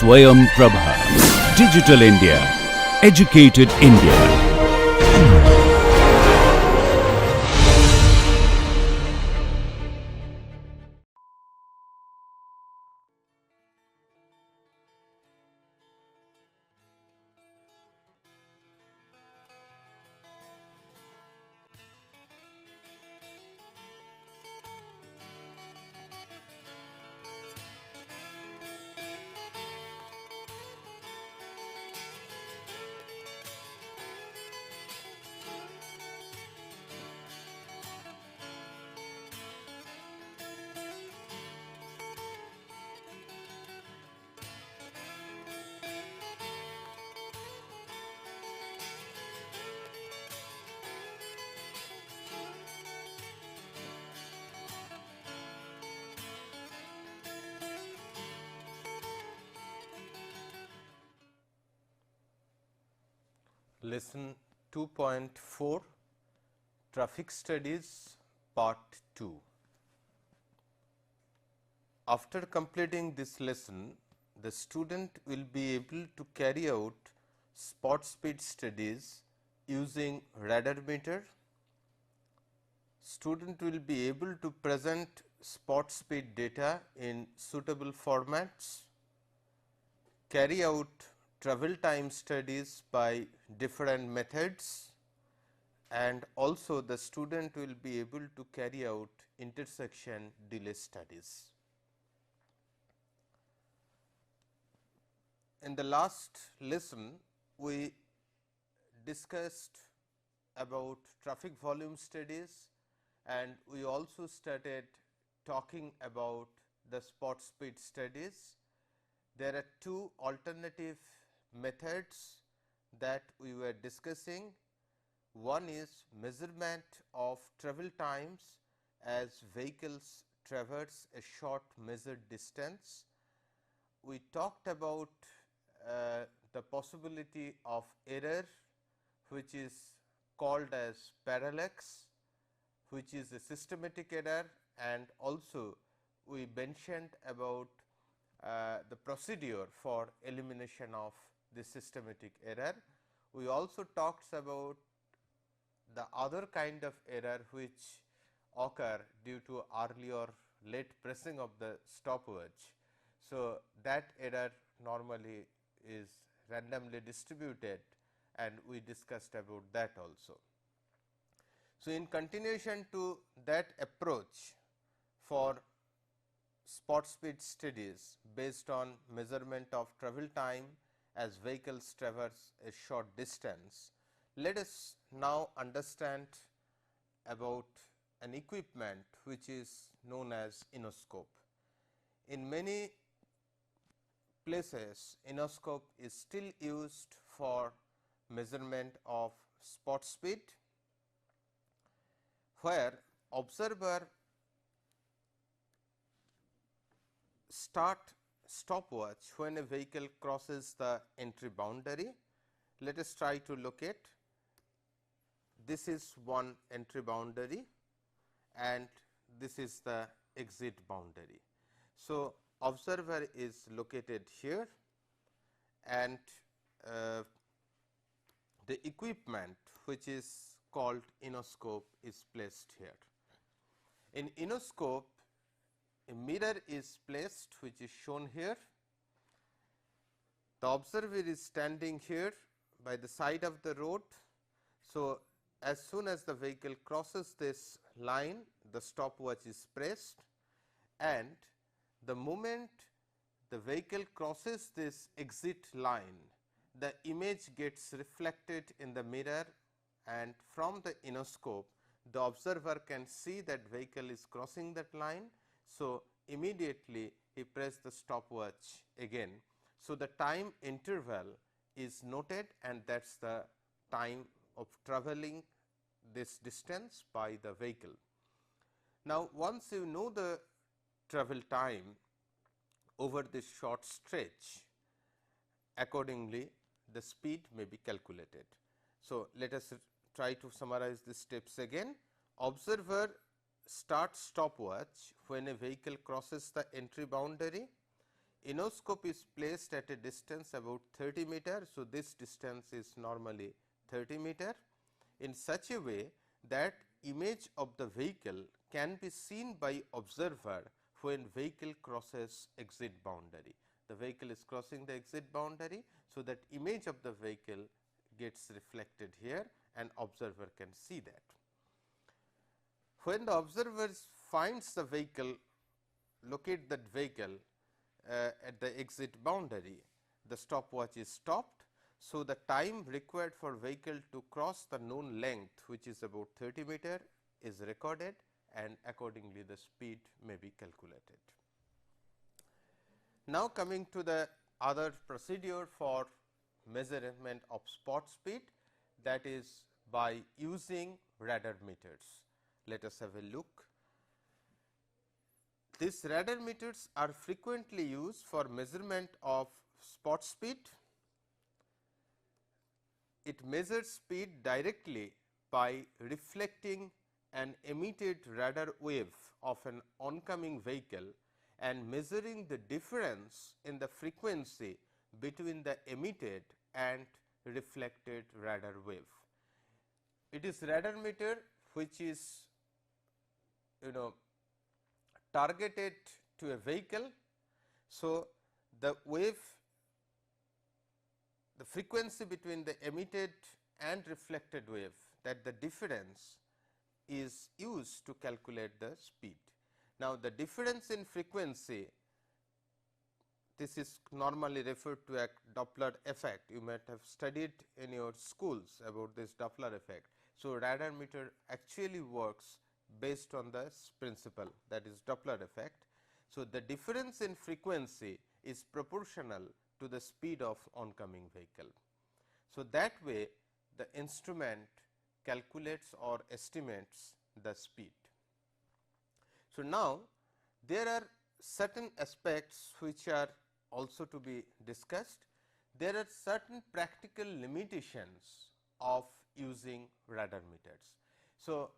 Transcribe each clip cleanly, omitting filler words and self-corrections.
Swayam Prabha. Digital India. Educated India. Lesson 2.4 Traffic Studies Part 2. After completing this lesson, the student will be able to carry out spot speed studies using radar meter. Student will be able to present spot speed data in suitable formats, carry out travel time studies by different methods, and also the student will be able to carry out intersection delay studies. In the last lesson, we discussed about traffic volume studies, and we also started talking about the spot speed studies. There are two alternative methods that we were discussing. One is measurement of travel times as vehicles traverse a short measured distance. We talked about the possibility of error, which is called as parallax, which is a systematic error, and also we mentioned about the procedure for elimination of the systematic error. We also talked about the other kind of error which occur due to early or late pressing of the stopwatch. So, that error normally is randomly distributed, and we discussed about that also. So, in continuation to that approach for spot speed studies based on measurement of travel time as vehicles traverse a short distance, let us now understand about an equipment which is known as inoscope. In many places, inoscope is still used for measurement of spot speed, where observer start stopwatch when a vehicle crosses the entry boundary. Let us try to locate. This is one entry boundary and this is the exit boundary. So, observer is located here, and the equipment which is called inoscope is placed here. In inoscope, a mirror is placed which is shown here. The observer is standing here by the side of the road. So, as soon as the vehicle crosses this line, the stopwatch is pressed, and the moment the vehicle crosses this exit line, the image gets reflected in the mirror, and from the inoscope the observer can see that vehicle is crossing that line. So, immediately he press the stopwatch again. So, the time interval is noted, and that is the time of travelling this distance by the vehicle. Now, once you know the travel time over this short stretch, accordingly the speed may be calculated. So, let us try to summarize the steps again. Observer starts stopwatch when a vehicle crosses the entry boundary. inoscope is placed at a distance about 30 meter. So, this distance is normally 30 meter in such a way that image of the vehicle can be seen by observer when vehicle crosses exit boundary. The vehicle is crossing the exit boundary. So, that image of the vehicle gets reflected here and observer can see that. When the observer finds the vehicle, locate that vehicle at the exit boundary, the stopwatch is stopped. So, the time required for vehicle to cross the known length, which is about 30 meter, is recorded, and accordingly the speed may be calculated. Now, coming to the other procedure for measurement of spot speed, that is by using radar meters. Let us have a look. These radar meters are frequently used for measurement of spot speed. It measures speed directly by reflecting an emitted radar wave of an oncoming vehicle and measuring the difference in the frequency between the emitted and reflected radar wave. It is radar meter which is targeted to a vehicle. So, the wave, the frequency between the emitted and reflected wave, that the difference is used to calculate the speed. Now, the difference in frequency, this is normally referred to as Doppler effect. You might have studied in your schools about this Doppler effect. So, radar meter actually works based on this principle, that is Doppler effect. So, the difference in frequency is proportional to the speed of oncoming vehicle. So, that way the instrument calculates or estimates the speed. So, now there are certain aspects which are also to be discussed. There are certain practical limitations of using radar meters. So,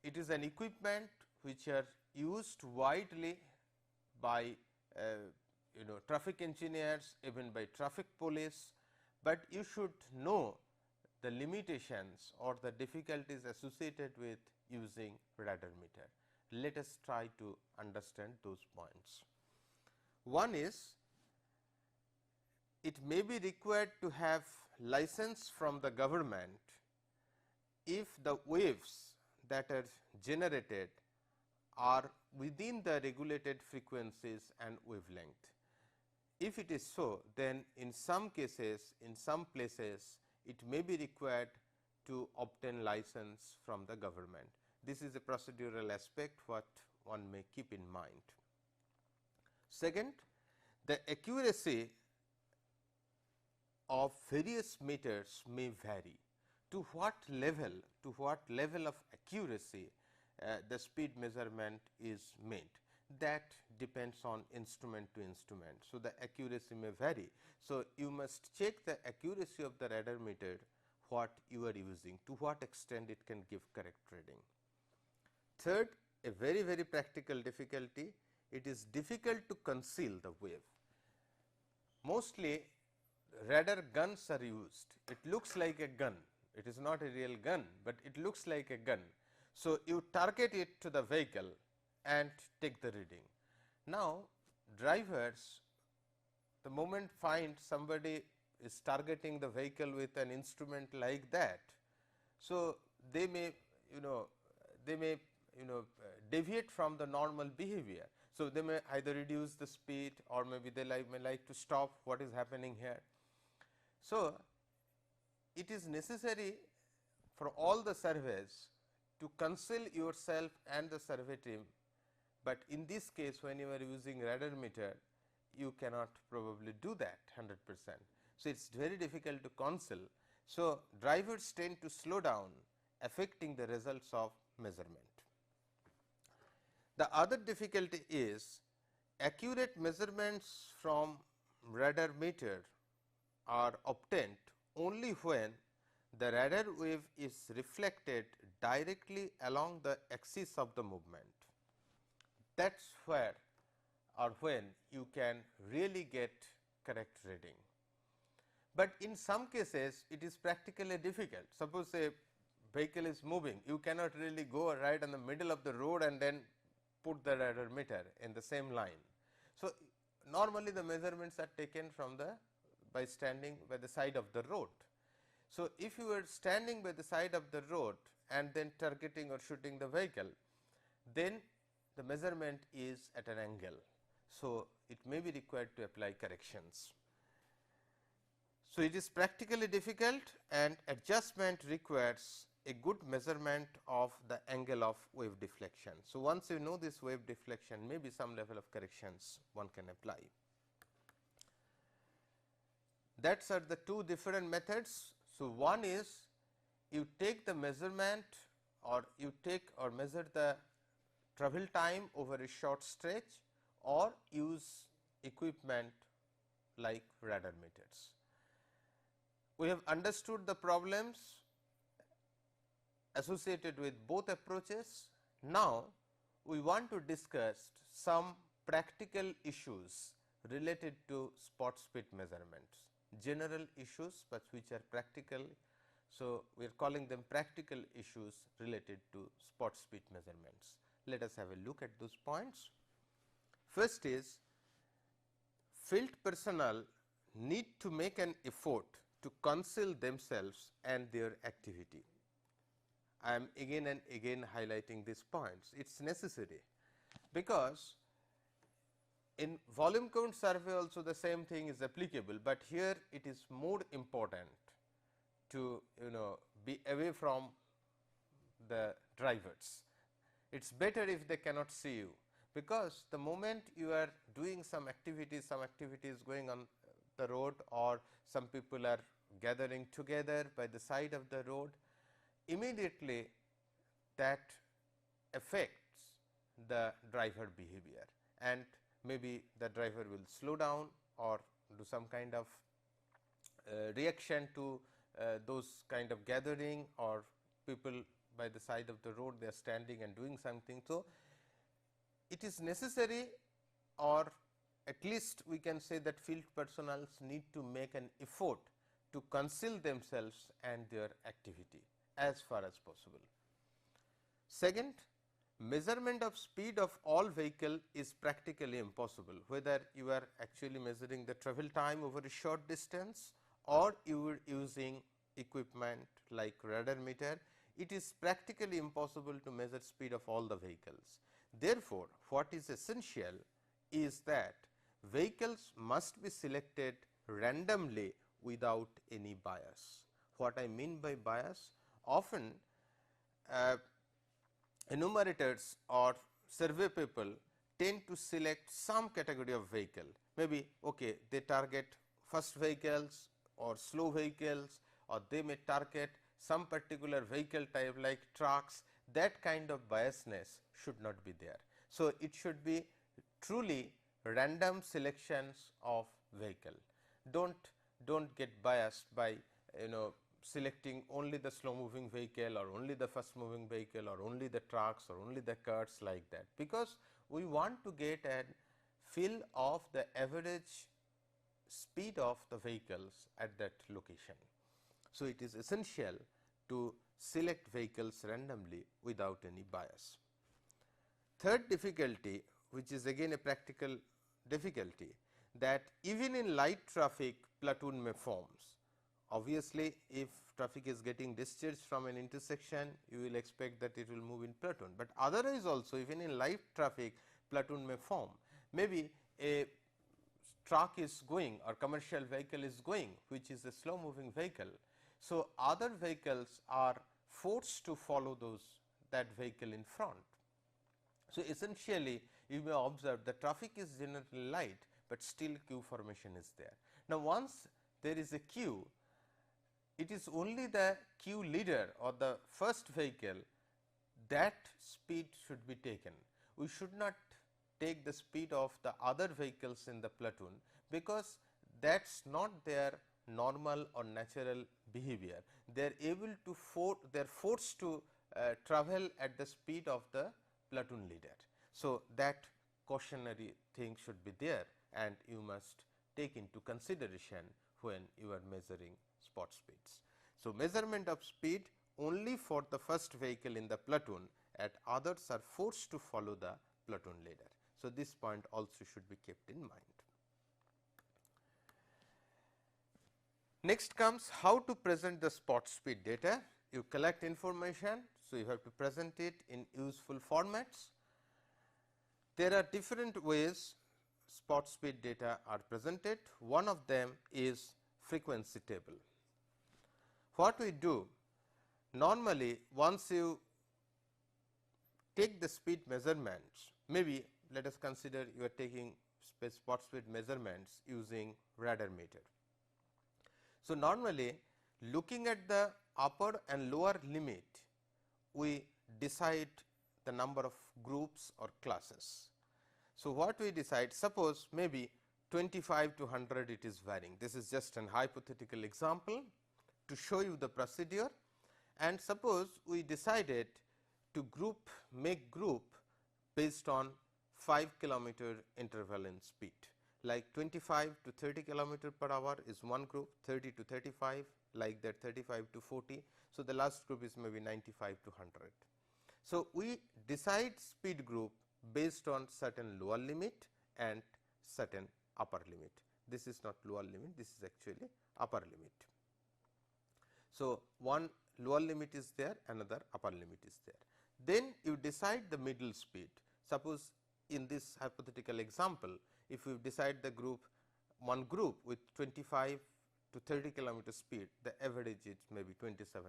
it is an equipment which are used widely by traffic engineers, even by traffic police, but you should know the limitations or the difficulties associated with using radar meter. Let us try to understand those points. One is, it may be required to have license from the government if the waves that are generated are within the regulated frequencies and wavelength. If it is so, then in some cases, in some places, it may be required to obtain license from the government. This is a procedural aspect what one may keep in mind. Second, the accuracy of various meters may vary. To what level of accuracy the speed measurement is made, that depends on instrument to instrument. So, the accuracy may vary. So, you must check the accuracy of the radar meter what you are using, to what extent it can give correct reading. Third, a very practical difficulty, it is difficult to conceal the wave. Mostly radar guns are used, it looks like a gun, it is not a real gun, but it looks like a gun. So, you target it to the vehicle and take the reading. Now, drivers, the moment find somebody is targeting the vehicle with an instrument like that, so they may deviate from the normal behavior. So, they may either reduce the speed or maybe they may like to stop what is happening here. So, it is necessary for all the surveys to conceal yourself and the survey team, but in this case when you are using radar meter you cannot probably do that 100%. So, it is very difficult to conceal. So, drivers tend to slow down, affecting the results of measurement. The other difficulty is accurate measurements from radar meter are obtained only when the radar wave is reflected directly along the axis of the movement. That is where or when you can really get correct reading. But in some cases it is practically difficult. Suppose a vehicle is moving, you cannot really go right in the middle of the road and then put the radar meter in the same line. So, normally the measurements are taken from the by standing by the side of the road. So, if you are standing by the side of the road and then targeting or shooting the vehicle, then the measurement is at an angle. So, it may be required to apply corrections. So, it is practically difficult and adjustment requires a good measurement of the angle of wave deflection. So, once you know this wave deflection, maybe some level of corrections one can apply. That are the two different methods. So, one is you take the measurement or you take or measure the travel time over a short stretch or use equipment like radar meters. We have understood the problems associated with both approaches. Now, we want to discuss some practical issues related to spot speed measurements, general issues, but which are practical. So, we are calling them practical issues related to spot speed measurements. Let us have a look at those points. First is field personnel need to make an effort to conceal themselves and their activity. I am again and again highlighting these points. It is necessary, because in volume count survey also the same thing is applicable, but here it is more important to be away from the drivers. It is better if they cannot see you, because the moment you are doing some activities going on the road, or some people are gathering together by the side of the road, immediately that affects the driver behavior, and maybe the driver will slow down or do some kind of reaction to those kind of gathering, or people by the side of the road they are standing and doing something. So, it is necessary, or at least we can say that field personnel need to make an effort to conceal themselves and their activity as far as possible. Second, measurement of speed of all vehicle is practically impossible, whether you are actually measuring the travel time over a short distance or you are using equipment like radar meter. It is practically impossible to measure speed of all the vehicles. Therefore, what is essential is that vehicles must be selected randomly without any bias. What I mean by bias? Often enumerators or survey people tend to select some category of vehicle, maybe they target fast vehicles or slow vehicles, or they may target some particular vehicle type like trucks. That kind of biasness should not be there. So, it should be truly random selections of vehicle. Don't get biased by selecting only the slow moving vehicle, or only the fast moving vehicle, or only the trucks, or only the cars, like that, because we want to get a feel of the average speed of the vehicles at that location. So, it is essential to select vehicles randomly without any bias. Third difficulty, which is again a practical difficulty, that even in light traffic platoon may forms. Obviously, if traffic is getting discharged from an intersection, you will expect that it will move in platoon, but otherwise also even in light traffic platoon may form. Maybe a truck is going or commercial vehicle is going, which is a slow moving vehicle. So, other vehicles are forced to follow that vehicle in front. So, essentially you may observe the traffic is generally light, but still queue formation is there. Now, once there is a queue, it is only the queue leader or the first vehicle that speed should be taken. We should not take the speed of the other vehicles in the platoon, because that is not their normal or natural behavior. They are able to they are forced to travel at the speed of the platoon leader. So, that cautionary thing should be there and you must take into consideration when you are measuring spot speeds. So, measurement of speed only for the first vehicle in the platoon, and others are forced to follow the platoon leader. So, this point also should be kept in mind. Next comes how to present the spot speed data. You collect information, so you have to present it in useful formats. There are different ways spot speed data are presented. One of them is frequency table. What we do normally, once you take the speed measurements, maybe let us consider you are taking spot speed measurements using radar meter. So, normally looking at the upper and lower limit, we decide the number of groups or classes. So, what we decide, suppose maybe 25 to 100 it is varying. This is just an hypothetical example to show you the procedure, and suppose we decided to make group based on 5 kilometer interval in speed, like 25 to 30 kilometer per hour is one group, 30 to 35, like that 35 to 40. So, the last group is maybe 95 to 100. So, we decide speed group based on certain lower limit and certain upper limit. This is not lower limit, this is actually upper limit. So, one lower limit is there, another upper limit is there. Then you decide the middle speed. Suppose in this hypothetical example, if you decide the group, one group with 25 to 30 kilometer speed, the average is maybe 27.5.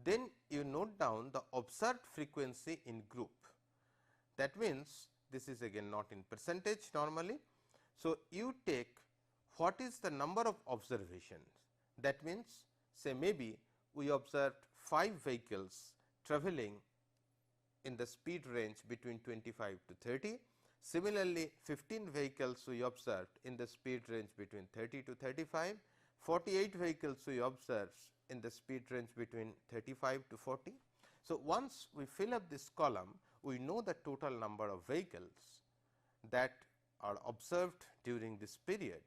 Then you note down the observed frequency in group. That means, this is again not in percentage normally. So, you take what is the number of observations. That means, say maybe we observed 5 vehicles travelling in the speed range between 25 to 30. Similarly, 15 vehicles we observed in the speed range between 30 to 35, 48 vehicles we observed in the speed range between 35 to 40. So, once we fill up this column, we know the total number of vehicles that are observed during this period.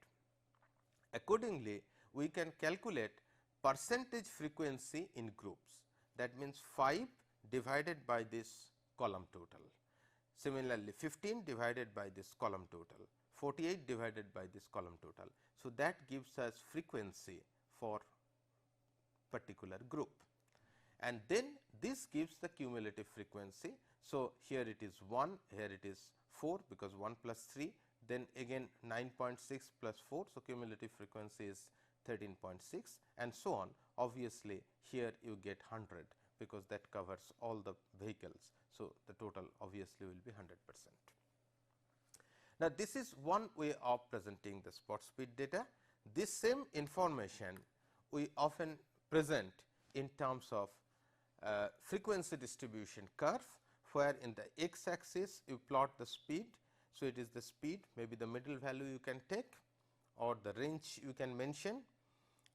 Accordingly, we can calculate percentage frequency in groups. That means, 5 divided by this column total. Similarly, 15 divided by this column total, 48 divided by this column total. So, that gives us frequency for particular group, and then this gives the cumulative frequency. So, here it is 1, here it is 4, because 1 plus 3, then again 9.6 plus 4. So, cumulative frequency is 13.6 and so on. Obviously, here you get 100, because that covers all the vehicles. So, the total obviously will be 100%. Now, this is one way of presenting the spot speed data. This same information we often present in terms of frequency distribution curve, where in the x axis you plot the speed. So, it is the speed, maybe the middle value you can take or the range you can mention,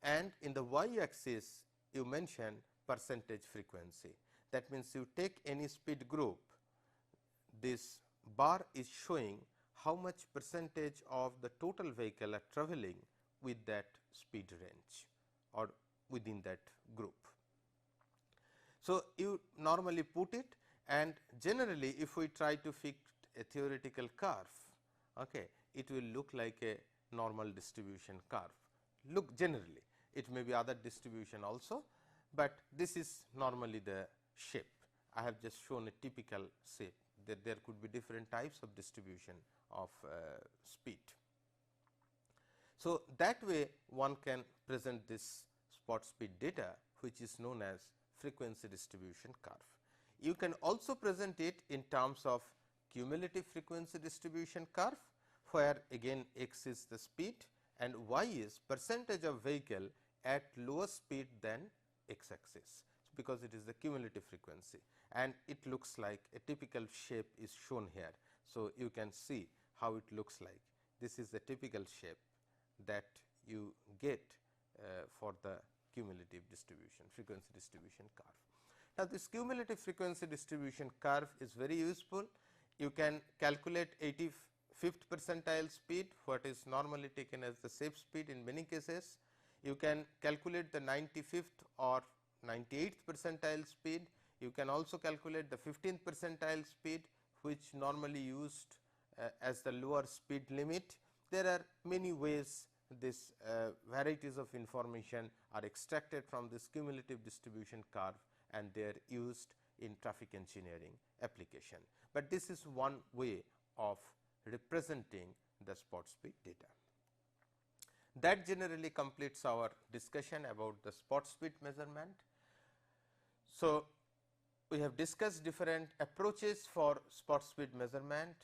and in the y axis you mention percentage frequency. That means, you take any speed group, this bar is showing how much percentage of the total vehicle are travelling with that speed range or within that group. So, you normally put it, and generally if we try to fit a theoretical curve, okay, it will look like a normal distribution curve. Look generally, it may be other distribution also, but this is normally the shape. I have just shown a typical shape, that there could be different types of distribution of speed. So, that way one can present this spot speed data, which is known as frequency distribution curve. You can also present it in terms of cumulative frequency distribution curve, where again x is the speed and y is percentage of vehicle at lower speed than x axis, because it is the cumulative frequency, and it looks like a typical shape is shown here. So, you can see how it looks like. This is the typical shape that you get for the cumulative distribution, frequency distribution curve. Now, this cumulative frequency distribution curve is very useful. you can calculate 85th percentile speed, what is normally taken as the safe speed in many cases. You can calculate the 95th or 98th percentile speed. You can also calculate the 15th percentile speed, which normally used as the lower speed limit. There are many ways this varieties of information are extracted from this cumulative distribution curve, and they are used in traffic engineering application. But this is one way of representing the spot speed data. That generally completes our discussion about the spot speed measurement. So, we have discussed different approaches for spot speed measurement,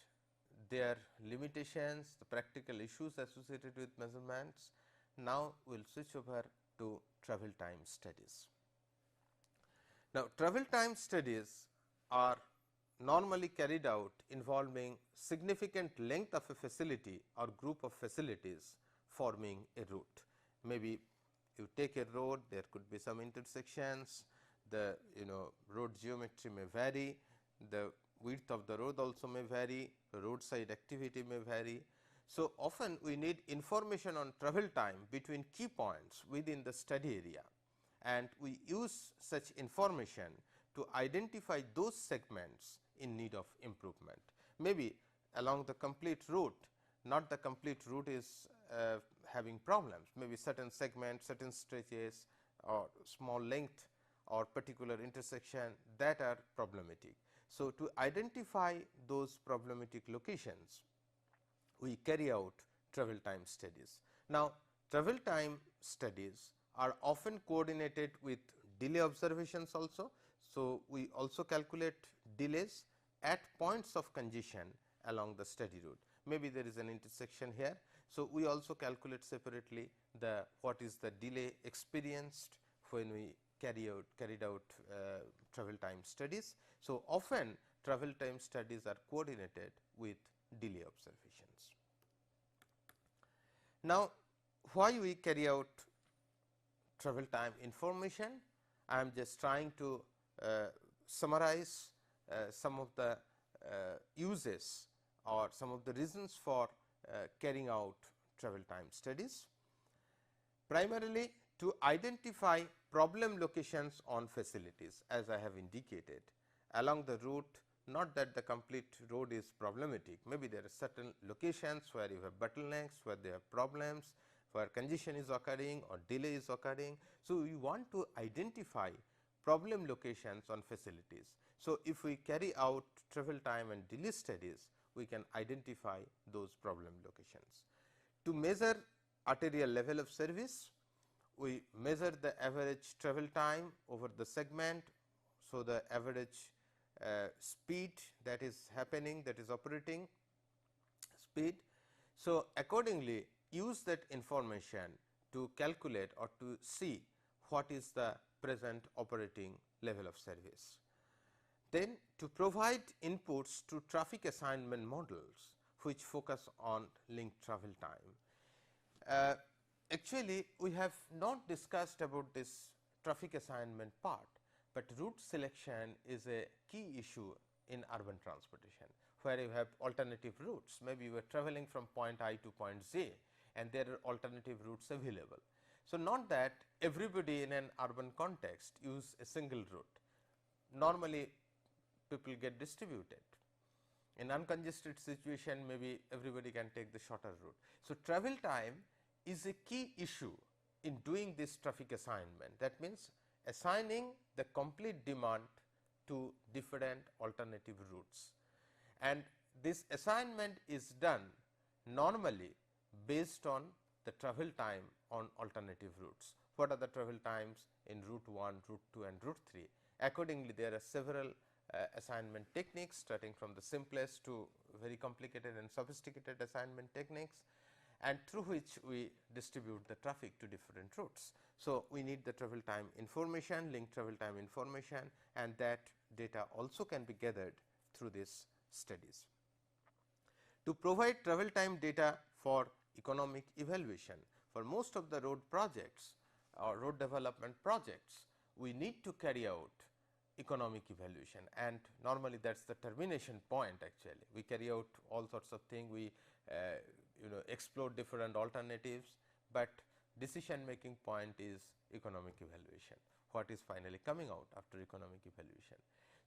their limitations, the practical issues associated with measurements. Now, we will switch over to travel time studies. Now, travel time studies are normally carried out involving significant length of a facility or group of facilities forming a route. Maybe you take a road, there could be some intersections, the road geometry may vary, the width of the road also may vary, the roadside activity may vary. So, often we need information on travel time between key points within the study area, and we use such information to identify those segments in need of improvement. Maybe along the complete route, not the complete route is having problems, maybe certain segments, certain stretches or small length or particular intersection that are problematic. So, to identify those problematic locations, we carry out travel time studies. Now, travel time studies are often coordinated with delay observations also. So, we also calculate delays at points of congestion along the study route. Maybe there is an intersection here. So, we also calculate separately the what is the delay experienced when we carried out travel time studies. So, often travel time studies are coordinated with delay observations. Now, why we carry out travel time information? I am just trying to summarize some of the uses or some of the reasons for carrying out travel time studies. Primarily to identify problem locations on facilities, as I have indicated along the route, not that the complete road is problematic, maybe there are certain locations where you have bottlenecks, where there are problems, where congestion is occurring or delay is occurring. So, we want to identify problem locations on facilities. So, if we carry out travel time and delay studies, we can identify those problem locations. To measure arterial level of service, we measure the average travel time over the segment. So, the average speed that is happening, that is operating speed. So, accordingly use that information to calculate or to see what is the present operating level of service. Then to provide inputs to traffic assignment models which focus on linked travel time. Actually, we have not discussed about this traffic assignment part, but route selection is a key issue in urban transportation, where you have alternative routes. Maybe you are traveling from point I to point Z and there are alternative routes available. So, not that everybody in an urban context use a single route. Normally, people get distributed. In uncongested situation, maybe everybody can take the shorter route. So, travel time is a key issue in doing this traffic assignment. That means, assigning the complete demand to different alternative routes, and this assignment is done normally based on the travel time on alternative routes. What are the travel times in route 1, route 2 and route 3? Accordingly, there are several assignment techniques, starting from the simplest to very complicated and sophisticated assignment techniques, and through which we distribute the traffic to different routes. So, we need the travel time information, linked travel time information, and that data also can be gathered through these studies. To provide travel time data for economic evaluation, for most of the road projects or road development projects, we need to carry out economic evaluation, and normally that is the termination point. Actually, we carry out all sorts of things, we explore different alternatives, but decision making point is economic evaluation, what is finally coming out after economic evaluation.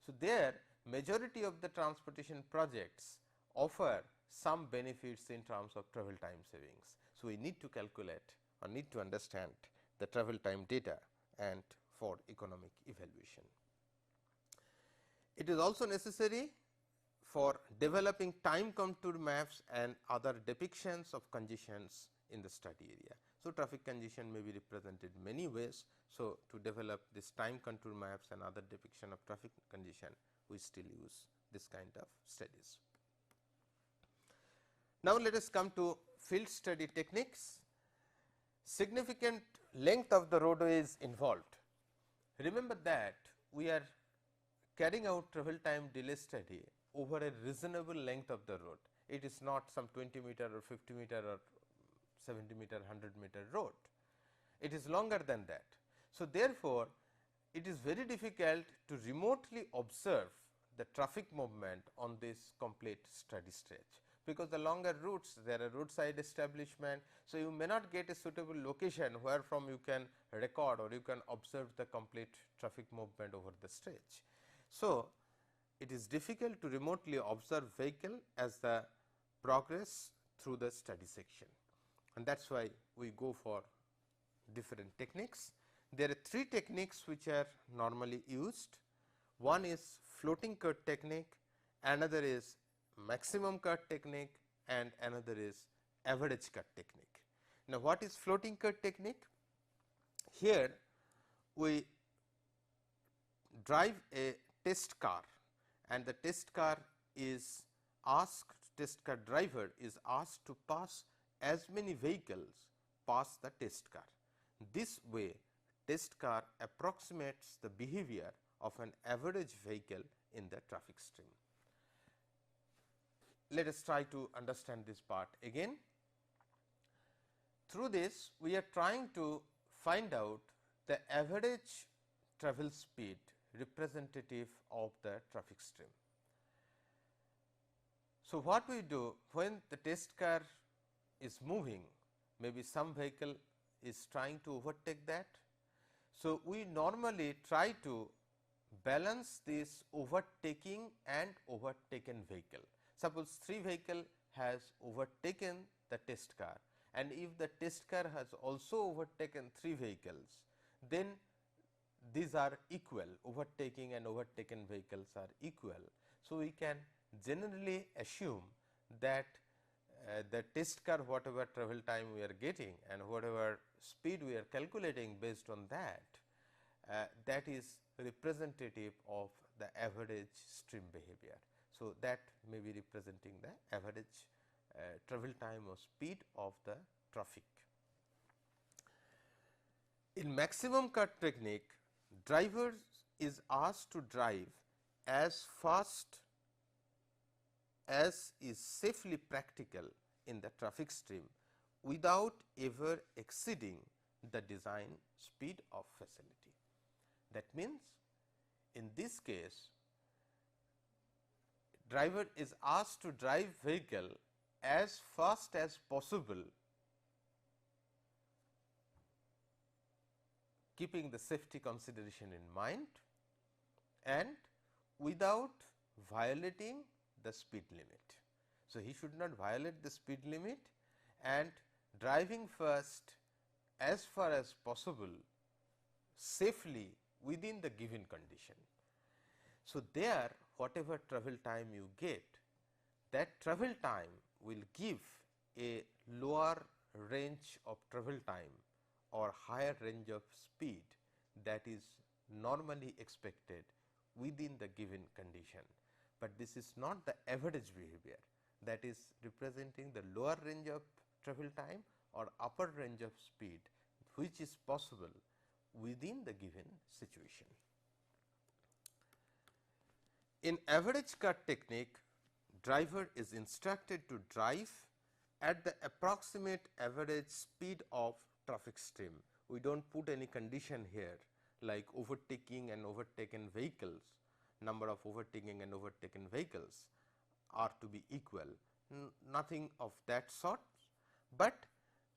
So, there majority of the transportation projects offer some benefits in terms of travel time savings. So, we need to calculate or need to understand the travel time data and for economic evaluation. It is also necessary for developing time contour maps and other depictions of conditions in the study area. So, traffic congestion may be represented many ways. So, to develop this time contour maps and other depiction of traffic congestion, we still use this kind of studies. Now, let us come to field study techniques. Significant length of the roadway is involved. Remember that we are carrying out travel time delay study over a reasonable length of the road. It is not some 20 meter or 50 meter or 70 meter, 100 meter road. It is longer than that. So, therefore, it is very difficult to remotely observe the traffic movement on this complete study stretch, because the longer routes, there are roadside establishment. So, you may not get a suitable location where from you can record or you can observe the complete traffic movement over the stretch. So, it is difficult to remotely observe vehicle as the progress through the study section, and that is why we go for different techniques. There are three techniques which are normally used. One is floating cut technique, another is maximum cut technique, and another is average cut technique. Now, what is floating cut technique? Here we drive a test car, and the test car driver is asked to pass as many vehicles past the test car. This way, test car approximates the behavior of an average vehicle in the traffic stream. Let us try to understand this part again. Through this, we are trying to find out the average travel speed representative of the traffic stream. So, what we do when the test car is moving, maybe some vehicle is trying to overtake that. So, we normally try to balance this overtaking and overtaken vehicle. Suppose 3 vehicle has overtaken the test car, and if the test car has also overtaken 3 vehicles, then these are equal, overtaking and overtaken vehicles are equal. So, we can generally assume that the test car, whatever travel time we are getting and whatever speed we are calculating based on that, that is representative of the average stream behavior. So, that may be representing the average travel time or speed of the traffic. In maximum cut technique, driver is asked to drive as fast as is safely practical in the traffic stream without ever exceeding the design speed of facility. That means, in this case, driver is asked to drive vehicle as fast as possible, keeping the safety consideration in mind and without violating the speed limit. So, he should not violate the speed limit and driving first as far as possible safely within the given condition. So, there whatever travel time you get, that travel time will give a lower range of travel time or higher range of speed that is normally expected within the given condition, but this is not the average behavior, that is representing the lower range of travel time or upper range of speed which is possible within the given situation. In average cut technique, driver is instructed to drive at the approximate average speed of traffic stream. We do not put any condition here, like overtaking and overtaken vehicles, number of overtaking and overtaken vehicles are to be equal, nothing of that sort, but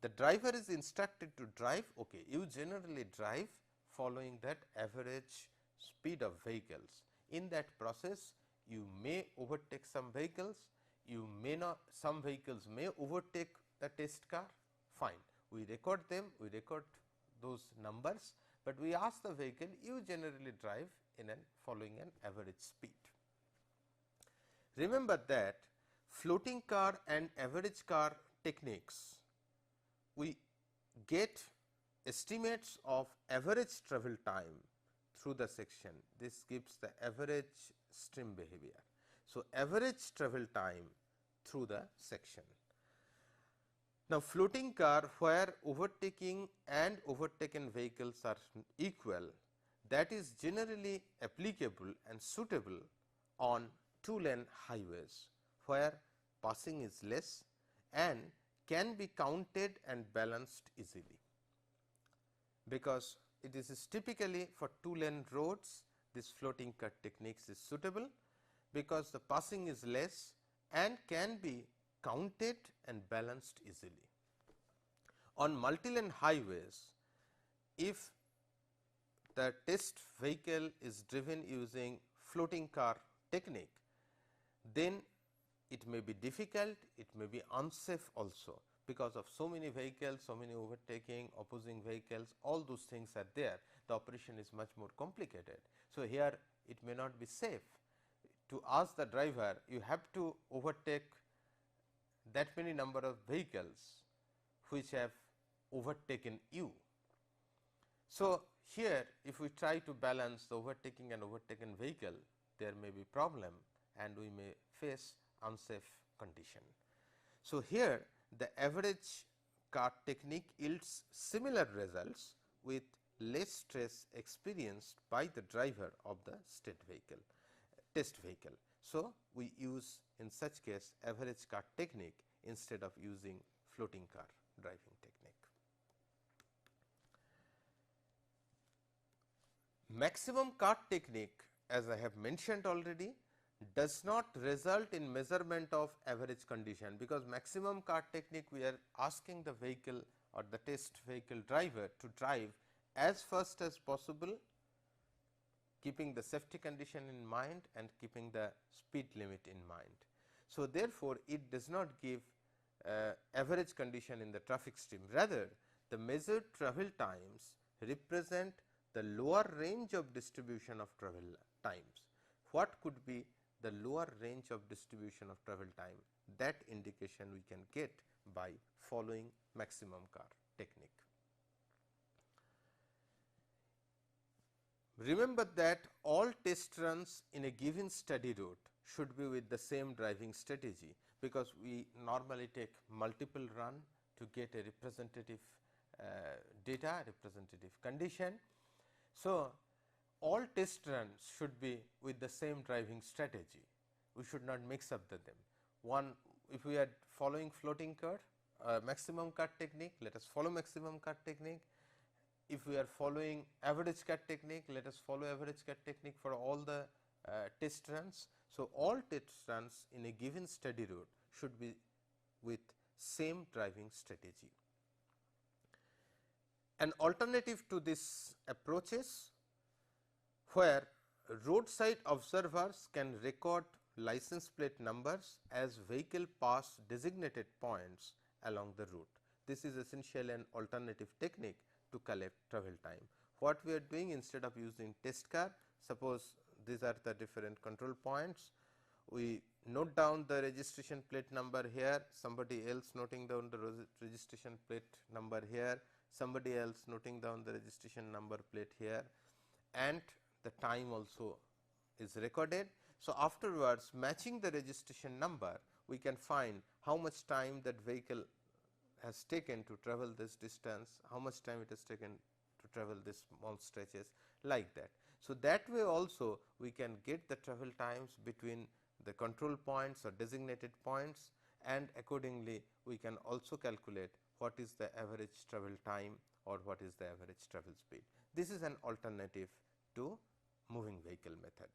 the driver is instructed to drive. Okay, you generally drive following that average speed of vehicles. In that process, you may overtake some vehicles, you may not, some vehicles may overtake the test car, fine. We record them, we record those numbers, but we ask the vehicle, you generally drive in an following an average speed. Remember that floating car and average car techniques, we get estimates of average travel time through the section. This gives the average stream behavior. So, average travel time through the section. Now, floating car where overtaking and overtaken vehicles are equal, that is generally applicable and suitable on two-lane highways where passing is less and can be counted and balanced easily, because it is typically for two-lane roads. This floating car techniques is suitable because the passing is less and can be counted and balanced easily. On multi-lane highways, if the test vehicle is driven using floating car technique, then it may be difficult, it may be unsafe also, because of so many vehicles, so many overtaking, opposing vehicles, all those things are there. The operation is much more complicated. So, here it may not be safe. To ask the driver, you have to overtake that many number of vehicles which have overtaken you. So, here if we try to balance the overtaking and overtaken vehicle, there may be problem and we may face unsafe condition. So, here the average car technique yields similar results with less stress experienced by the driver of the test vehicle. So, we use in such case average car technique instead of using floating car driving technique. Maximum car technique, as I have mentioned already, does not result in measurement of average condition, because maximum car technique we are asking the vehicle or the test vehicle driver to drive as fast as possible, keeping the safety condition in mind and keeping the speed limit in mind. So, therefore, it does not give average condition in the traffic stream, rather the measured travel times represent the lower range of distribution of travel times. What could be the lower range of distribution of travel time? That indication we can get by following maximum car technique. Remember that all test runs in a given study route should be with the same driving strategy, because we normally take multiple run to get a representative data, representative condition. So, all test runs should be with the same driving strategy. We should not mix up them. One, if we are following floating car, maximum car technique, let us follow maximum car technique. If we are following average car technique, let us follow average car technique for all the test runs. So, all test runs in a given study route should be with same driving strategy. An alternative to this approaches, where roadside observers can record license plate numbers as vehicle pass designated points along the route. This is essentially an alternative technique to collect travel time. What we are doing, instead of using test car, suppose these are the different control points, we note down the registration plate number here, somebody else noting down the registration plate number here, somebody else noting down the registration number plate here, and the time also is recorded. So, afterwards matching the registration number, we can find how much time that vehicle has taken to travel this distance, how much time it has taken to travel this small stretches, like that. So, that way also we can get the travel times between the control points or designated points, and accordingly we can also calculate what is the average travel time or what is the average travel speed. This is an alternative to moving vehicle method.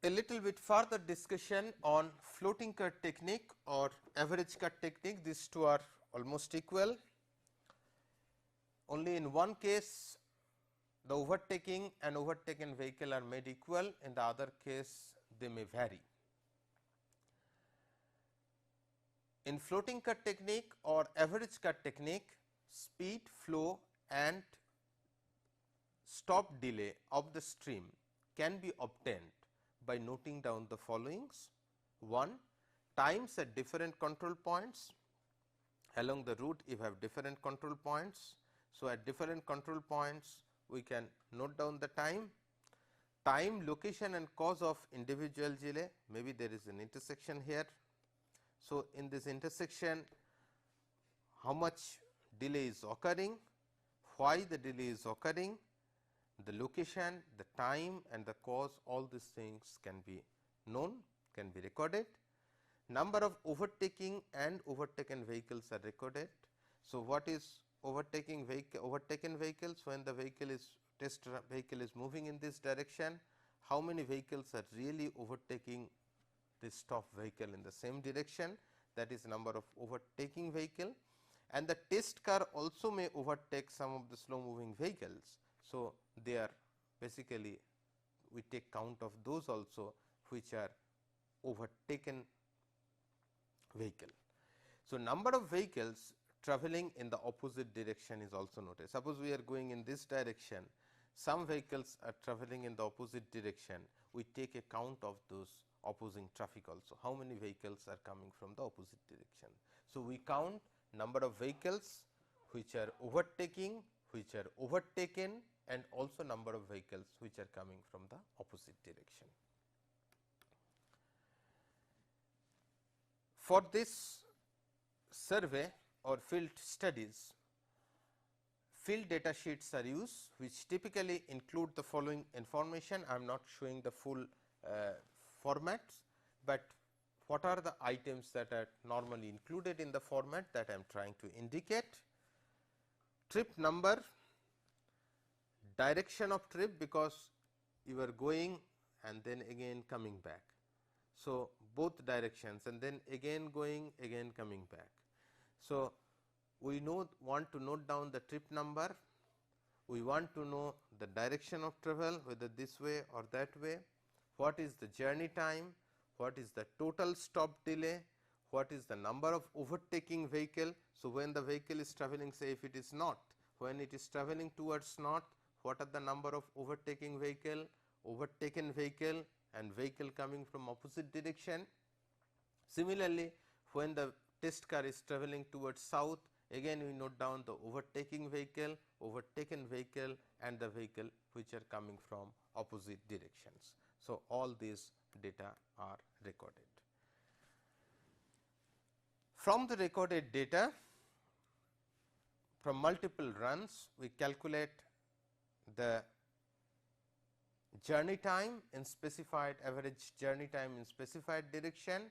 A little bit further discussion on floating cut technique or average cut technique. These two are almost equal. Only in one case the overtaking and overtaken vehicle are made equal, in the other case they may vary. In floating cut technique or average cut technique, speed, flow and stop delay of the stream can be obtained by noting down the followings. 1. Times at different control points. Along the route you have different control points. So, at different control points we can note down the time, location and cause of individual delay. Maybe there is an intersection here. So, in this intersection how much delay is occurring, why the delay is occurring, the location, the time and the cause, all these things can be known, can be recorded. Number of overtaking and overtaken vehicles are recorded. So, what is overtaken vehicles? When the vehicle is test vehicle is moving in this direction, how many vehicles are really overtaking this stop vehicle in the same direction, that is number of overtaking vehicle, and the test car also may overtake some of the slow moving vehicles. So, they are basically we take count of those also which are overtaken vehicle. So, number of vehicles travelling in the opposite direction is also noted. Suppose we are going in this direction, some vehicles are travelling in the opposite direction, we take a count of those opposing traffic also, how many vehicles are coming from the opposite direction. So, we count number of vehicles which are overtaking, which are overtaken and also number of vehicles which are coming from the opposite direction. For this survey or field studies, field data sheets are used which typically include the following information. I am not showing the full formats, but what are the items that are normally included in the format that I am trying to indicate. Trip number, direction of trip, because you are going and then again coming back. So, both directions and then again going, again coming back. So, we want to note down the trip number, we want to know the direction of travel, whether this way or that way, what is the journey time, what is the total stop delay, what is the number of overtaking vehicle. So, when the vehicle is travelling, say if it is north, when it is travelling towards north, what are the number of overtaking vehicle, overtaken vehicle and vehicle coming from opposite direction. Similarly, when the test car is travelling towards south, again we note down the overtaking vehicle, overtaken vehicle and the vehicle which are coming from opposite directions. So, all these data are recorded. From the recorded data, from multiple runs, we calculate the journey time in specified average journey time in specified direction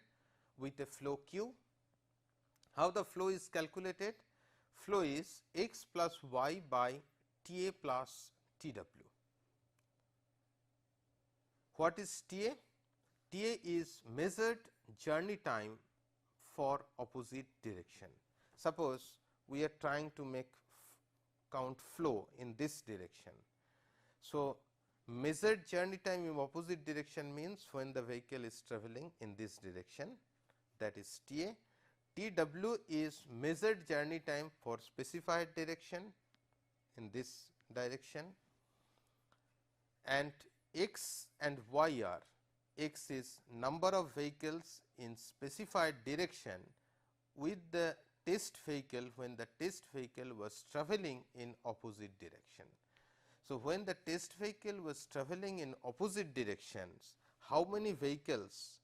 with a flow q. How the flow is calculated? Flow is x plus y by T A plus T W. What is T A? T A is measured journey time for opposite direction. Suppose we are trying to make count flow in this direction. So, measured journey time in opposite direction means when the vehicle is travelling in this direction, that is T A. T W is measured journey time for specified direction in this direction, and x and y are, x is number of vehicles in specified direction with the test vehicle when the test vehicle was travelling in opposite direction. So, when the test vehicle was travelling in opposite directions, how many vehicles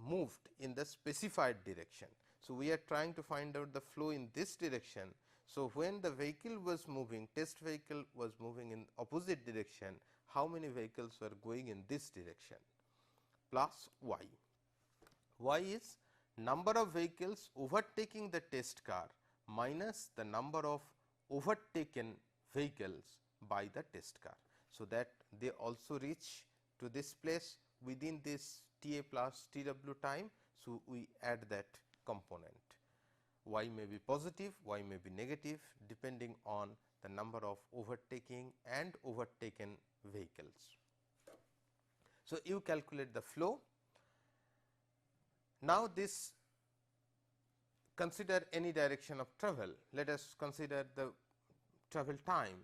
moved in the specified direction. So, we are trying to find out the flow in this direction. So, when the vehicle was moving, test vehicle was moving in opposite direction, how many vehicles were going in this direction. plus y. Y is number of vehicles overtaking the test car minus the number of overtaken vehicles by the test car. So, that they also reach to this place within this T A plus T W time. So, we add that component. Y may be positive, y may be negative depending on the number of overtaking and overtaken vehicles. So, you calculate the flow. Now, this consider any direction of travel. Let us consider the travel time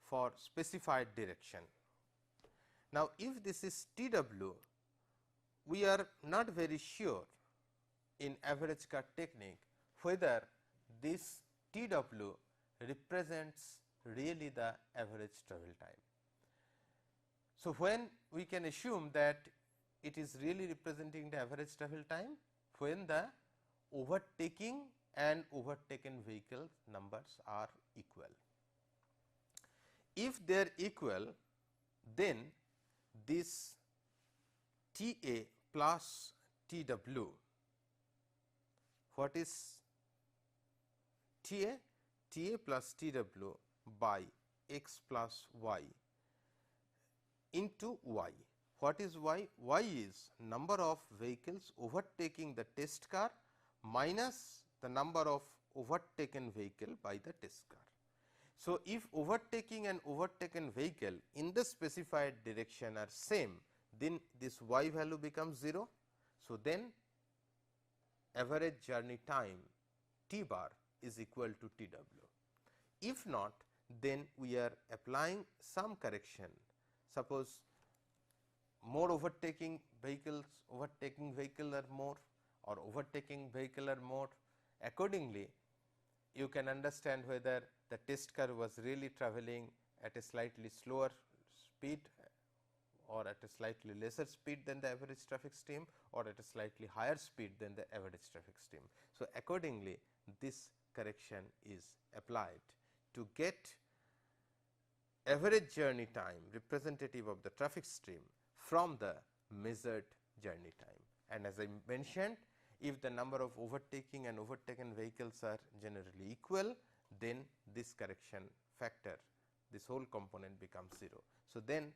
for specified direction. Now, if this is T W, we are not very sure in average car technique whether this T W represents really the average travel time. So, when we can assume that it is really representing the average travel time when the overtaking and overtaken vehicle numbers are equal. If they are equal, then this T A plus T W, what is T A? T A plus T W by x plus y into y. What is y? Y is number of vehicles overtaking the test car minus the number of overtaken vehicle by the test car. So, if overtaking and overtaken vehicle in the specified direction are same, then this y value becomes 0. So, then average journey time T bar is equal to T W. If not, then we are applying some correction. Suppose more overtaking vehicle are more or overtaking vehicle are more. Accordingly, you can understand whether the test car was really travelling at a slightly slower speed or at a slightly lesser speed than the average traffic stream or at a slightly higher speed than the average traffic stream. So, accordingly, this correction is applied to get average journey time representative of the traffic stream from the measured journey time. And as I mentioned, if the number of overtaking and overtaken vehicles are generally equal, then this correction factor, this whole component becomes 0. So, then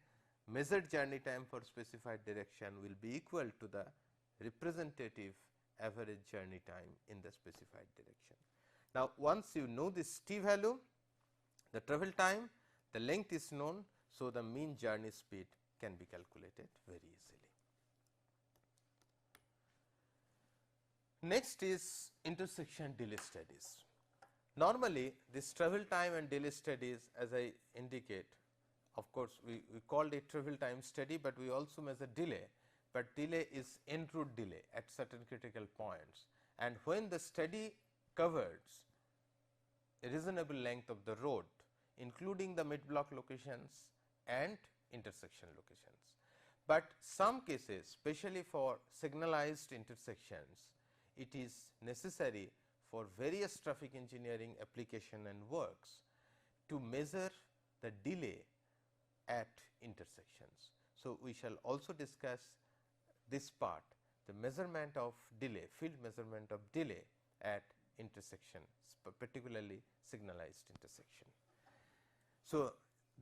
measured journey time for specified direction will be equal to the representative average journey time in the specified direction. Now, once you know this T value, the travel time, the length is known. So, the mean journey speed can be calculated very easily. Next is intersection delay studies. Normally, this travel time and delay studies, as I indicate, of course, we called it travel time study, but we also measure delay, but delay is en route delay at certain critical points. And when the study covers a reasonable length of the road, including the mid block locations and intersection locations. But some cases, especially for signalized intersections, it is necessary for various traffic engineering application and works to measure the delay at intersections. So, we shall also discuss this part, the measurement of delay, field measurement of delay at intersection, particularly signalized intersection. So,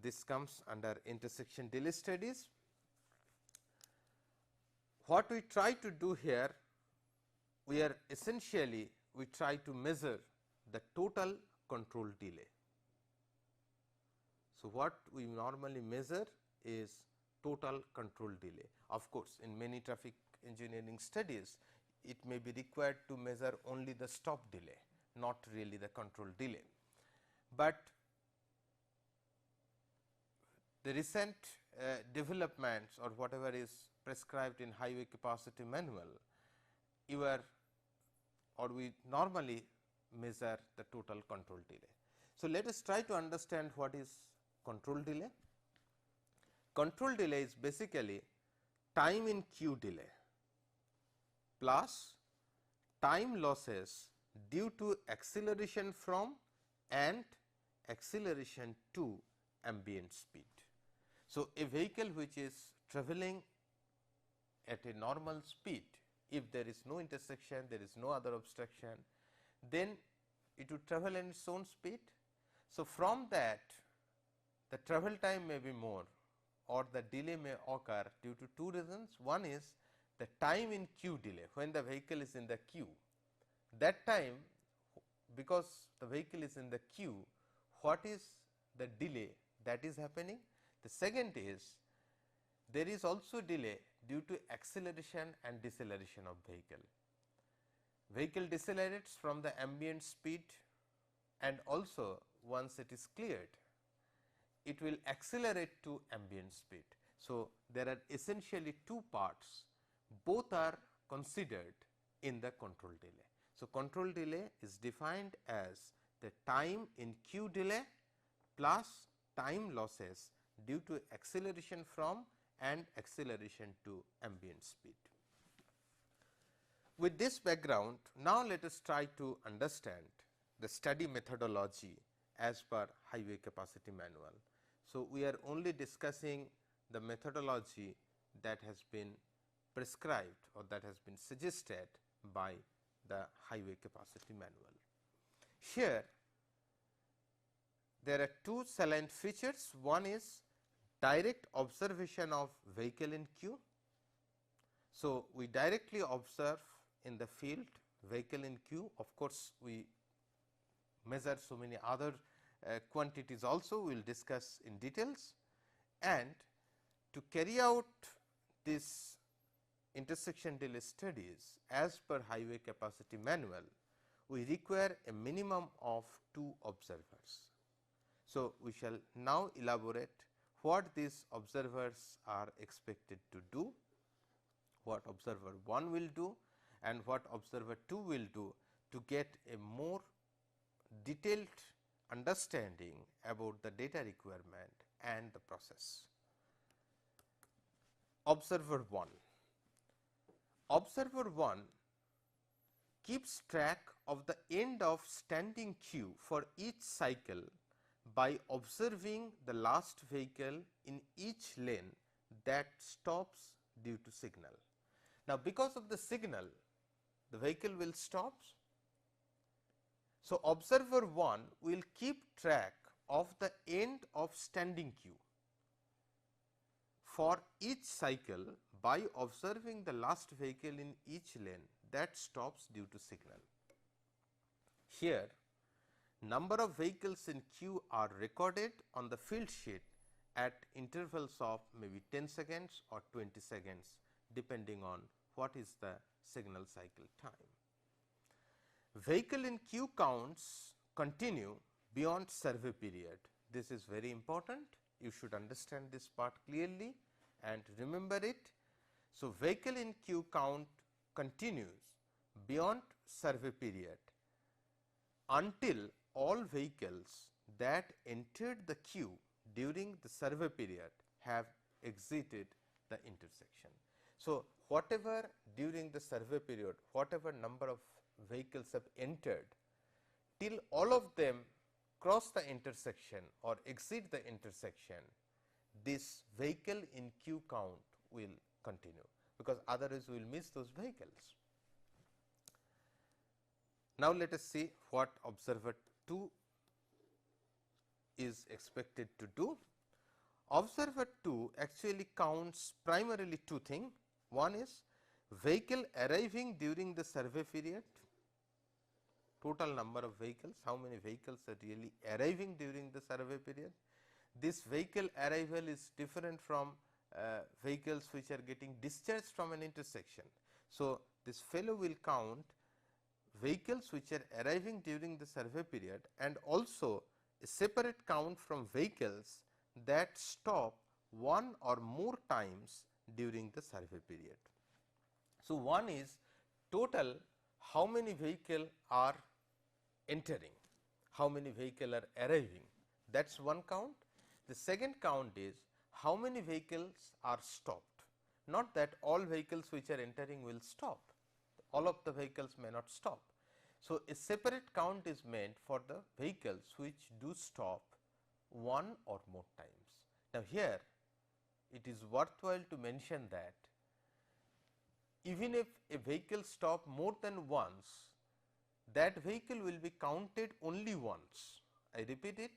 this comes under intersection delay studies. What we try to do here, we are essentially we try to measure the total control delay. So, what we normally measure is total control delay. Of course, in many traffic engineering studies, it may be required to measure only the stop delay, not really the control delay. But the recent developments or whatever is prescribed in highway capacity manual, you are or we normally measure the total control delay. So, let us try to understand what is control delay. Control delay is basically time in queue delay plus time losses due to acceleration from and acceleration to ambient speed. So, a vehicle which is travelling at a normal speed, if there is no intersection, there is no other obstruction, then it would travel in its own speed. So, from that the travel time may be more or the delay may occur due to two reasons. One is the time in queue delay, when the vehicle is in the queue, that time, because the vehicle is in the queue, what is the delay that is happening. The second is there is also delay due to acceleration and deceleration of vehicle. Vehicle decelerates from the ambient speed, and also once it is cleared, it will accelerate to ambient speed. So, there are essentially two parts, both are considered in the control delay. So, control delay is defined as the time in queue delay plus time losses due to acceleration from and acceleration to ambient speed. With this background, now let us try to understand the study methodology as per highway capacity manual. So, we are only discussing the methodology that has been prescribed or that has been suggested by the highway capacity manual. Here there are two salient features. One is direct observation of vehicle in queue. So, we directly observe in the field vehicle in queue. Of course, we measure so many other quantities also, we will discuss in details. And to carry out this intersection delay studies as per highway capacity manual, we require a minimum of 2 observers. So, we shall now elaborate what these observers are expected to do, what observer 1 will do and what observer 2 will do to get a more detailed understanding about the data requirement and the process. Observer 1. Observer 1 keeps track of the end of standing queue for each cycle by observing the last vehicle in each lane that stops due to signal. Now, because of the signal, the vehicle will stop. So, observer 1 will keep track of the end of standing queue for each cycle by observing the last vehicle in each lane that stops due to signal. Here, number of vehicles in queue are recorded on the field sheet at intervals of maybe 10 seconds or 20 seconds, depending on what is the signal cycle time. Vehicle in queue counts continue beyond survey period. This is very important. You should understand this part clearly and remember it. So, vehicle in queue count continues beyond survey period until all vehicles that entered the queue during the survey period have exited the intersection. So, whatever during the survey period, whatever number of vehicles have entered, till all of them cross the intersection or exit the intersection, this vehicle in queue count will continue, because otherwise we will miss those vehicles. Now, let us see what observer 2 is expected to do. Observer 2 actually counts primarily two things. One is vehicle arriving during the survey period, total number of vehicles, how many vehicles are really arriving during the survey period. This vehicle arrival is different from vehicles which are getting discharged from an intersection. So, this fellow will count vehicles which are arriving during the survey period and also a separate count from vehicles that stop one or more times during the survey period. So, one is total how many vehicles are entering, how many vehicles are arriving, that is one count. The second count is how many vehicles are stopped, not that all vehicles which are entering will stop, all of the vehicles may not stop. So, a separate count is made for the vehicles which do stop one or more times. Now, here it is worthwhile to mention that even if a vehicle stop more than once, that vehicle will be counted only once. I repeat it,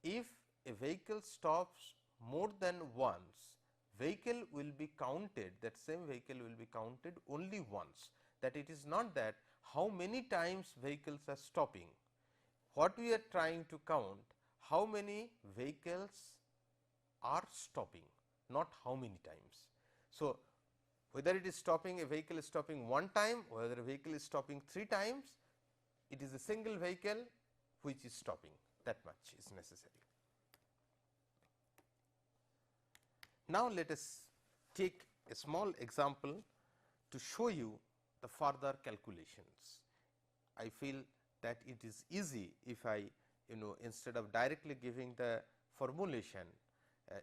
if a vehicle stops more than once, vehicle will be counted, that same vehicle will be counted only once, that it is not that how many times vehicles are stopping. What we are trying to count, how many vehicles are stopping, not how many times. So, whether it is stopping, a vehicle is stopping one time, whether a vehicle is stopping 3 times, it is a single vehicle which is stopping, that much is necessary. Now, let us take a small example to show you the further calculations. I feel that it is easy if I instead of directly giving the formulation,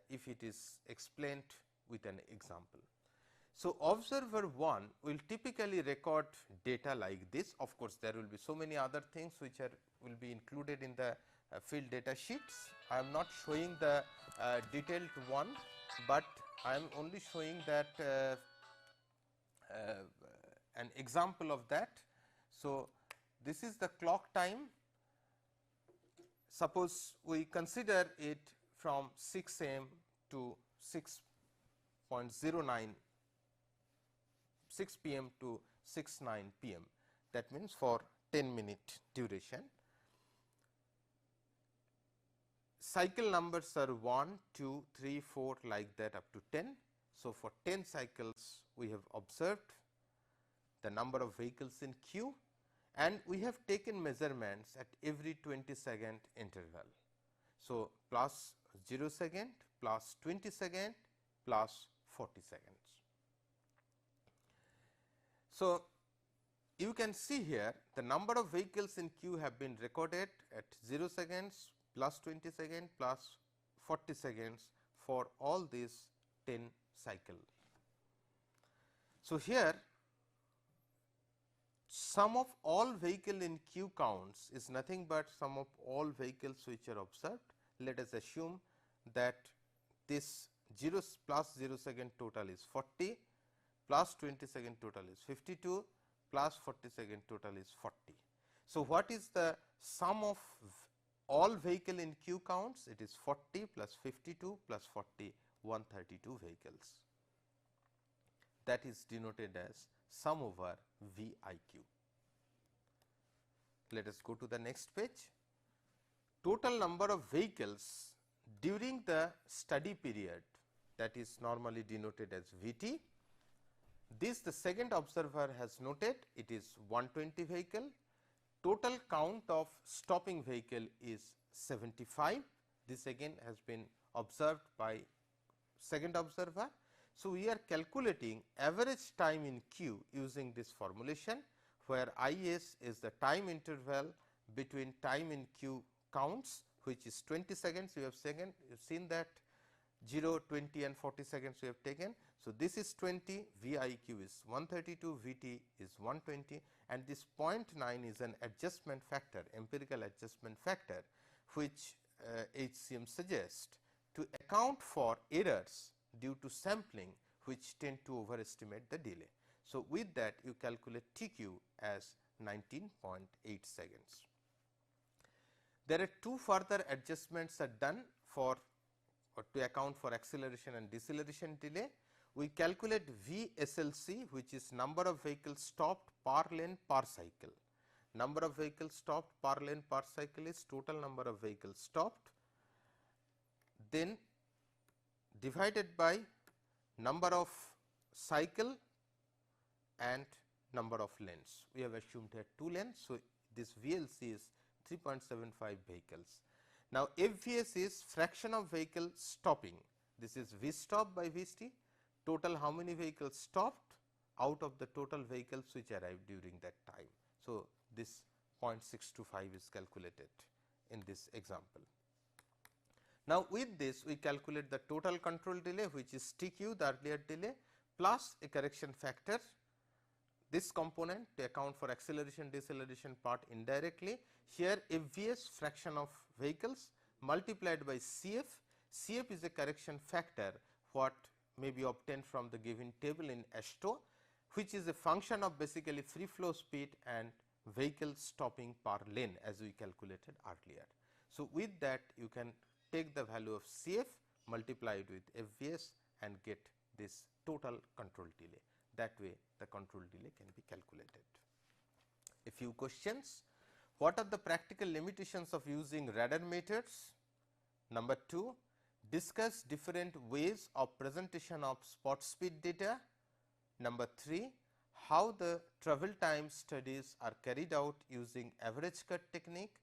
if it is explained with an example. So, observer 1 will typically record data like this. Of course, there will be so many other things which will be included in the field data sheets. I am not showing the detailed one, but I am only showing that an example of that. So, this is the clock time. Suppose we consider it from 6 am to 6 p.m. to 6:09 p.m. That means for 10-minute duration. Cycle numbers are 1, 2, 3, 4 like that up to 10. So, for 10 cycles we have observed the number of vehicles in queue, and we have taken measurements at every 20-second interval. So, plus 0 second, plus 20 second, plus 40 seconds. So, you can see here the number of vehicles in queue have been recorded at 0 seconds, plus 20 seconds, plus 40 seconds for all these 10 cycles. So, here sum of all vehicle in queue counts is nothing but sum of all vehicles which are observed. Let us assume that this 0 plus 0 second total is 40, plus 20 second total is 52, plus 40 second total is 40. So, what is the sum of all vehicle in queue counts? It is 40 plus 52 plus 40, 132 vehicles. That is denoted as sum over VIQ. Let us go to the next page. Total number of vehicles during the study period, that is normally denoted as VT. This the second observer has noted, it is 120 vehicle. Total count of stopping vehicle is 75. This again has been observed by second observer. So, we are calculating average time in queue using this formulation, where IS is the time interval between time in queue counts, which is 20 seconds. You have seen that 0, 20 and 40 seconds we have taken. So, this is 20, VIQ is 132, VT is 120, and this 0.9 is an adjustment factor, empirical adjustment factor, which HCM suggests to account for errors due to sampling which tend to overestimate the delay. So, with that you calculate TQ as 19.8 seconds. There are two further adjustments are done for or to account for acceleration and deceleration delay. We calculate VSLC, which is number of vehicles stopped per lane per cycle. Number of vehicles stopped per lane per cycle is total number of vehicles stopped, then divided by number of cycle and number of lanes. We have assumed here 2 lanes. So, this VLC is 3.75 vehicles. Now, FVS is fraction of vehicle stopping. This is V stop by VST, total how many vehicles stopped out of the total vehicles which arrived during that time. So, this 0.625 is calculated in this example. Now, with this we calculate the total control delay, which is TQ, the earlier delay, plus a correction factor, this component to account for acceleration deceleration part indirectly. Here FVS fraction of vehicles multiplied by CF. CF is a correction factor what may be obtained from the given table in ASTO, which is a function of basically free flow speed and vehicle stopping per lane as we calculated earlier. So, with that you can take the value of CF, multiply it with FVS and get this total control delay. That way the control delay can be calculated. A few questions. What are the practical limitations of using radar meters? Number 2, discuss different ways of presentation of spot speed data. Number 3, how the travel time studies are carried out using average cut technique.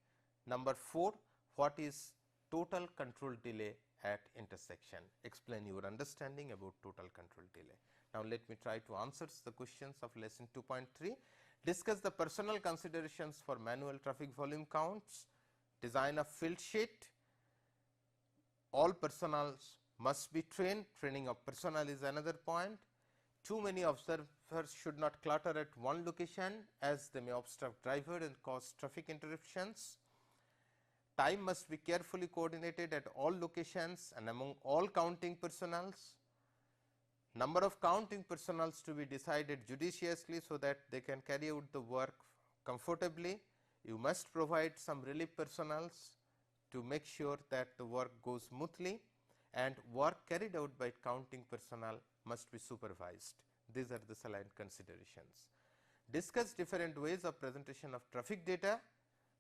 Number 4, what is total control delay at intersection? Explain your understanding about total control delay. Now, let me try to answer the questions of lesson 2.3. Discuss the personal considerations for manual traffic volume counts. Design a field sheet. All personals must be trained. Training of personnel is another point. Too many observers should not clutter at one location as they may obstruct driver and cause traffic interruptions. Time must be carefully coordinated at all locations and among all counting personnels. Number of counting personnels to be decided judiciously so that they can carry out the work comfortably. You must provide some relief personnels to make sure that the work goes smoothly, and work carried out by counting personnel must be supervised. These are the salient considerations. Discuss different ways of presentation of traffic data.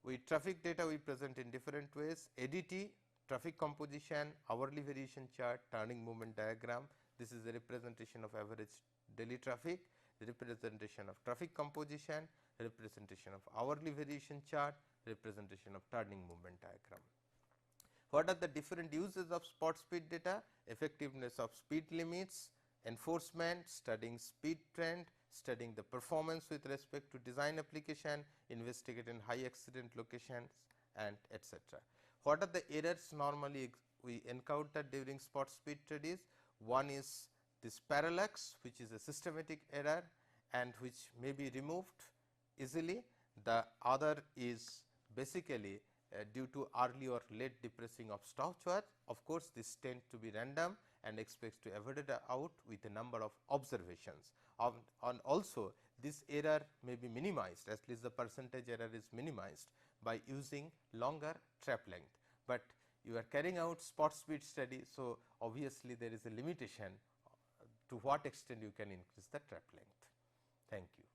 With traffic data we present in different ways: ADT, traffic composition, hourly variation chart, turning movement diagram. This is the representation of average daily traffic, representation of traffic composition, representation of hourly variation chart, representation of turning movement diagram. What are the different uses of spot speed data? Effectiveness of speed limits, enforcement, studying speed trend, studying the performance with respect to design application, investigating high accident locations, and etc. What are the errors normally we encounter during spot speed studies? One is this parallax, which is a systematic error and which may be removed easily. The other is basically due to early or late depressing of stopwatch. Of course, this tend to be random and expects to avoid it out with a number of observations. And also this error may be minimized, at least the percentage error is minimized by using longer trap length, but you are carrying out spot speed study. So, obviously, there is a limitation to what extent you can increase the trap length. Thank you.